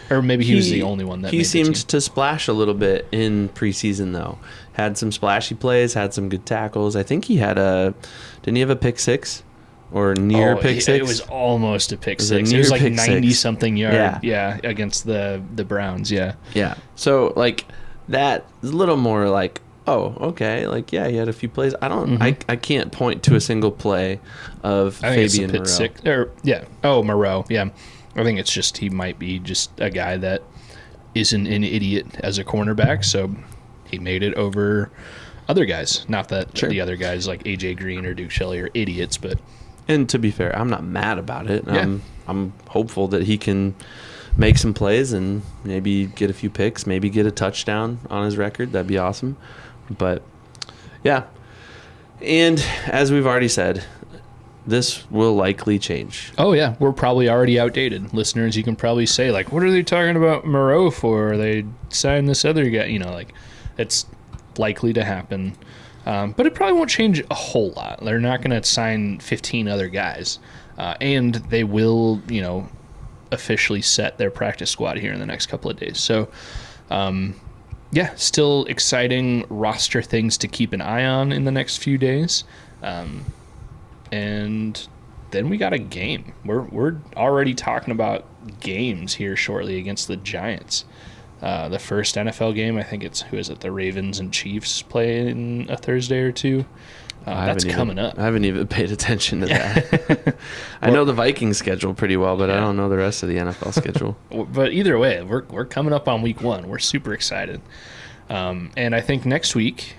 or maybe he was the only one that made the team. He seemed to splash a little bit in preseason, though. Had some splashy plays, had some good tackles. I think he had didn't he have a pick six? Or near pick six? It was almost a pick six. It was like 90-something yard. Yeah, against the Browns, yeah. Yeah. So, like, that is a little more like, oh, okay. Like, yeah, he had a few plays. I can't point to a single play of Fabian Moreau. Six, Moreau, yeah. I think it's just he might be just a guy that isn't an idiot as a cornerback, so he made it over other guys. Not that the other guys like A.J. Green or Duke Shelley are idiots, but... And to be fair, I'm not mad about it. Yeah. I'm hopeful that he can make some plays and maybe get a few picks, maybe get a touchdown on his record. That'd be awesome. But, yeah. And as we've already said, this will likely change. Oh, yeah. We're probably already outdated. Listeners, you can probably say, like, what are they talking about Moreau for? They signed this other guy. You know, like, it's likely to happen. But it probably won't change a whole lot. They're not going to sign 15 other guys. And they will, officially set their practice squad here in the next couple of days. So, still exciting roster things to keep an eye on in the next few days. And then we got a game. We're already talking about games here shortly against the Giants. The first NFL game, I think the Ravens and Chiefs play in a Thursday or two. That's coming up. I haven't even paid attention to that. I know the Vikings schedule pretty well, but I don't know the rest of the NFL schedule. But either way, we're coming up on week 1. We're super excited. And I think next week,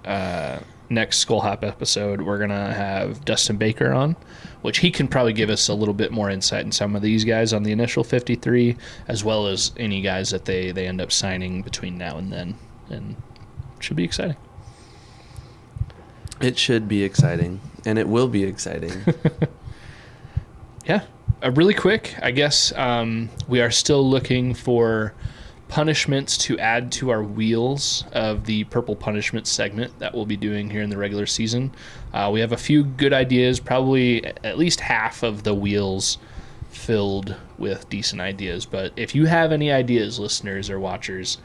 next Skol Hop episode, we're going to have Dustin Baker on, which he can probably give us a little bit more insight in some of these guys on the initial 53, as well as any guys that they end up signing between now and then. And it should be exciting. It should be exciting, and it will be exciting. Yeah. Really quick, I guess we are still looking for punishments to add to our wheels of the Purple Punishment segment that we'll be doing here in the regular season. We have a few good ideas, probably at least half of the wheels filled with decent ideas. But if you have any ideas, listeners or watchers,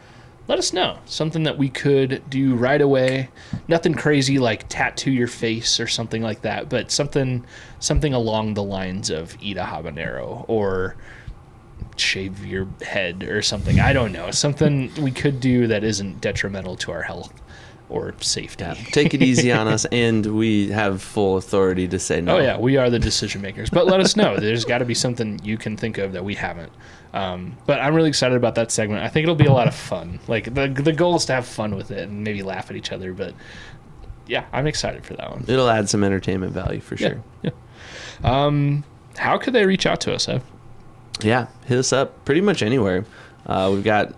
let us know. Something that we could do right away. Nothing crazy like tattoo your face or something like that, but something along the lines of eat a habanero or shave your head or something. I don't know. Something we could do that isn't detrimental to our health or safety. Yeah, take it easy on us, and we have full authority to say no. Oh, yeah, we are the decision makers. But let us know. There's got to be something you can think of that we haven't. But I'm really excited about that segment. I think it'll be a lot of fun. Like, the goal is to have fun with it and maybe laugh at each other. But, yeah, I'm excited for that one. It'll add some entertainment value for sure. Yeah. How could they reach out to us, Ev? Yeah, hit us up pretty much anywhere. We've got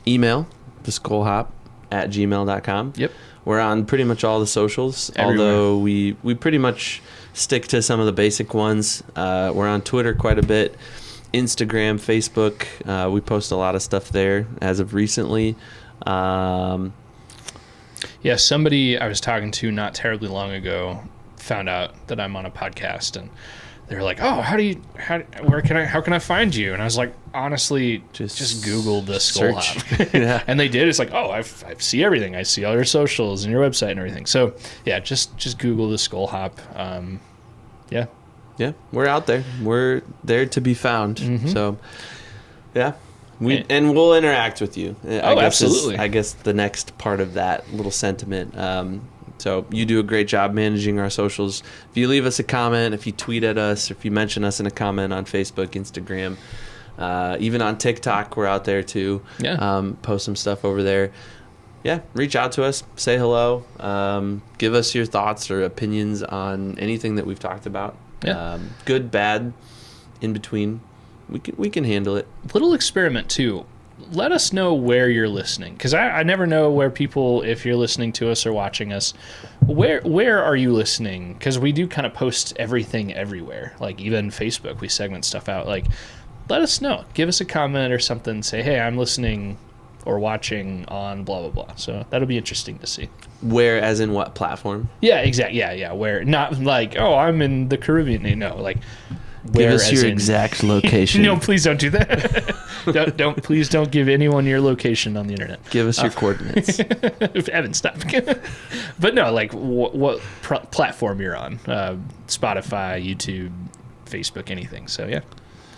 email, theskolhop@gmail.com. Yep. We're on pretty much all the socials, everywhere. Although we pretty much stick to some of the basic ones. We're on Twitter quite a bit, Instagram, Facebook. We post a lot of stuff there as of recently. Somebody I was talking to not terribly long ago found out that I'm on a podcast, and they were like, "Oh, how can I find you?" And I was like, "Honestly, just Google the Skol Hop." Yeah. And they did. It's like, "Oh, I see everything. I see all your socials and your website and everything." So yeah, just Google the Skol Hop. Yeah, we're out there. We're there to be found. Mm-hmm. So yeah, we'll interact with you. Absolutely. I guess the next part of that little sentiment. So you do a great job managing our socials. If you leave us a comment, if you tweet at us, if you mention us in a comment on Facebook, Instagram, even on TikTok, we're out there too. Yeah. Post some stuff over there. Yeah, reach out to us, say hello, give us your thoughts or opinions on anything that we've talked about. Yeah. Good, bad, in between. We can handle it. Little experiment too. Let us know where you're listening, because I never know where people, if you're listening to us or watching us, where are you listening? Because we do kind of post everything everywhere, like even Facebook, we segment stuff out. Like, let us know. Give us a comment or something. Say, hey, I'm listening or watching on blah blah blah. So that'll be interesting to see. Where, as in what platform? Yeah, exactly. Yeah. Where, not like, oh, I'm in the Caribbean. No, like. Give us your exact location. No, please don't do that. Please don't give anyone your location on the internet. Give us your coordinates. Evan, stop. But no, like what platform you're on? Spotify, YouTube, Facebook, anything. So yeah,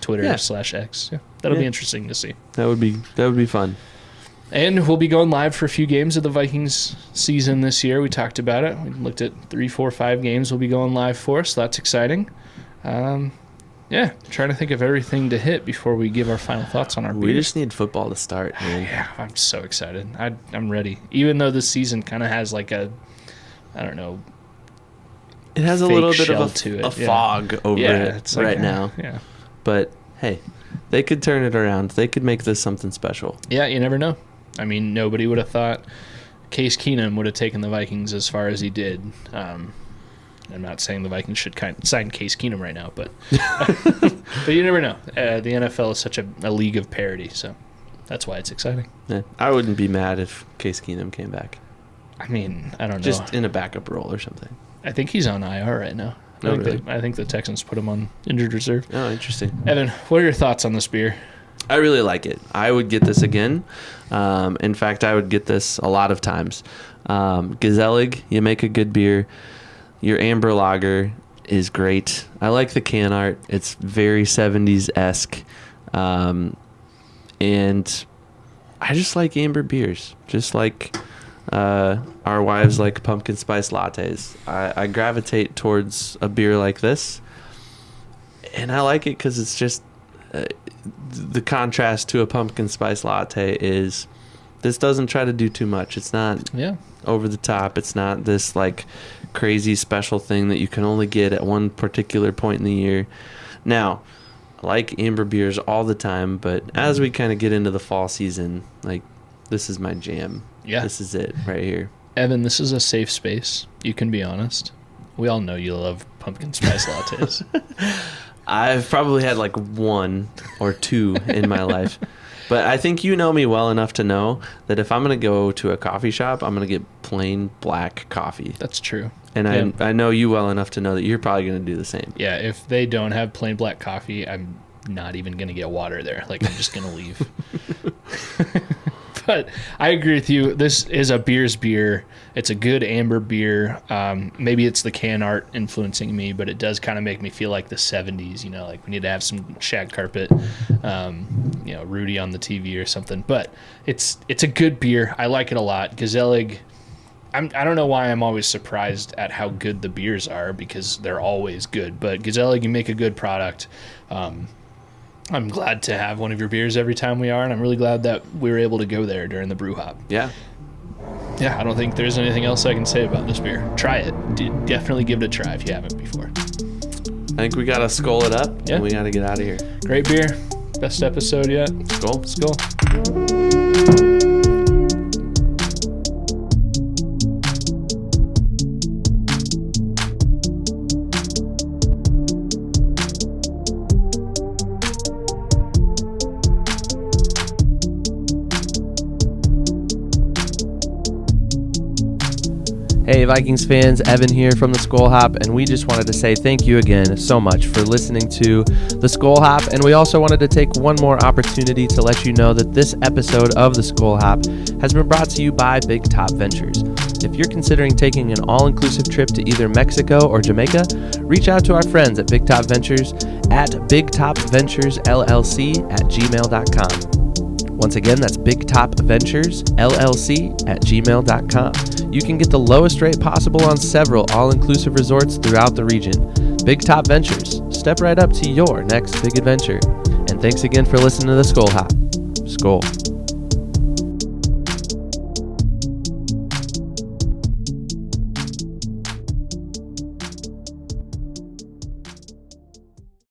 Twitter /X. Yeah, that'll be interesting to see. That would be fun. And we'll be going live for a few games of the Vikings season this year. We talked about it. We looked at 3, 4, 5 games we'll be going live for, so that's exciting. Yeah, trying to think of everything to hit before we give our final thoughts on our beer. We just need football to start, man. Yeah, I'm so excited. I'm ready. Even though this season kind of has like a, I don't know. It has a little bit of a fog over it right now. Yeah. But hey, they could turn it around. They could make this something special. Yeah, you never know. I mean, nobody would have thought Case Keenum would have taken the Vikings as far as he did. I'm not saying the Vikings should sign Case Keenum right now, but but you never know. The NFL is such a league of parity, so that's why it's exciting. Yeah, I wouldn't be mad if Case Keenum came back. I mean, I don't know. Just in a backup role or something. I think he's on IR right now. I think the Texans put him on injured reserve. Oh, interesting. Evan, what are your thoughts on this beer? I really like it. I would get this again. In fact, I would get this a lot of times. Gezellig, you make a good beer. Your amber lager is great. I like the can art. It's very 70s-esque. And I just like amber beers. Just like our wives like pumpkin spice lattes. I gravitate towards a beer like this. And I like it because it's just... the contrast to a pumpkin spice latte is this doesn't try to do too much. It's not over the top. It's not this like crazy special thing that you can only get at one particular point in the year. Now, I like amber beers all the time, but as we kind of get into the fall season, like this is my jam. Yeah. This is it right here. Evan, this is a safe space. You can be honest. We all know you love pumpkin spice lattes. I've probably had like 1 or 2 in my life. But I think you know me well enough to know that if I'm going to go to a coffee shop, I'm going to get plain black coffee. That's true. And I know you well enough to know that you're probably going to do the same. Yeah, if they don't have plain black coffee, I'm not even going to get water there. Like, I'm just going to leave. But I agree with you. This is a beer's beer. It's a good amber beer. Maybe it's the can art influencing me, but it does kind of make me feel like the 70s, you know, like we need to have some shag carpet, you know, Rudy on the TV or something. But it's a good beer. I like it a lot. Gezellig, I don't know why I'm always surprised at how good the beers are because they're always good. But Gezellig, you make a good product. I'm glad to have one of your beers every time we are, and I'm really glad that we were able to go there during the brew hop. Yeah. Yeah, I don't think there's anything else I can say about this beer. Try it. Definitely give it a try if you haven't before. I think we got to skol it up, and we got to get out of here. Great beer. Best episode yet. Skol. Skol. Hey Vikings fans, Evan here from the Skol Hop, and we just wanted to say thank you again so much for listening to the Skol Hop, and we also wanted to take one more opportunity to let you know that this episode of the Skol Hop has been brought to you by Big Top Ventures. If you're considering taking an all-inclusive trip to either Mexico or Jamaica, reach out to our friends at Big Top Ventures at bigtopventuresllc@gmail.com. Once again, that's bigtopventuresllc@gmail.com. You can get the lowest rate possible on several all-inclusive resorts throughout the region. Big Top Ventures. Step right up to your next big adventure. And thanks again for listening to the Skol Hop. Skol.